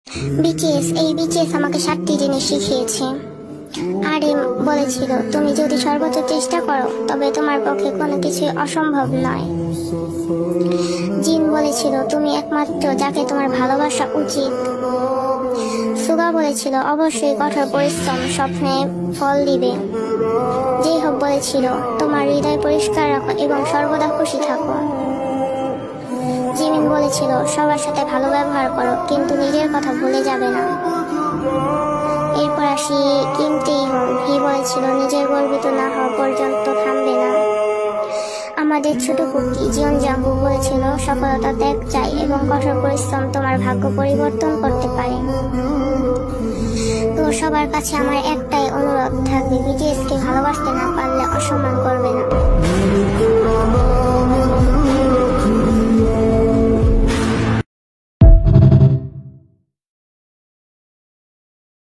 এই বিটিএস আমাকে 7টি জিনিস শিখিয়েছে। আরিম বলেছিল, তুমি যদি সর্বোচ্চ চেষ্টা করো তবে তোমার পক্ষে কোনো কিছুই অসম্ভব নয়। জিন বলেছিল, তুমি একমাত্র যাকে তোমার ভালোবাসা উচিত। সুগা বলেছিল, অবশ্যই কঠোর পরিশ্রম স্বপ্নে ফল দিবে। যেই হোক বলেছিল, তোমার হৃদয় পরিষ্কার রাখো এবং সর্বদা খুশি থাকো। জিমিন বলেছিল, সবার সাথে ভালো ব্যবহার করো, কিন্তু নিজের কথা ভুলে যাবে না। এরপর আসি কিম তেইহন। হি বলেছিল, নিজের গর্বিত না হওয়া পর্যন্ত থামবে না। আমাদের ছোট কুকি জিয়ন জাঙ্গু বলেছিল, সফলতা ত্যাগ চাই এবং কঠোর পরিশ্রম তোমার ভাগ্য পরিবর্তন করতে পারে। তো সবার কাছে আমার একটাই অনুরোধ থাকবে, বিটিএস কে ভালোবাসতে না পারলে অসম্মান করবে না।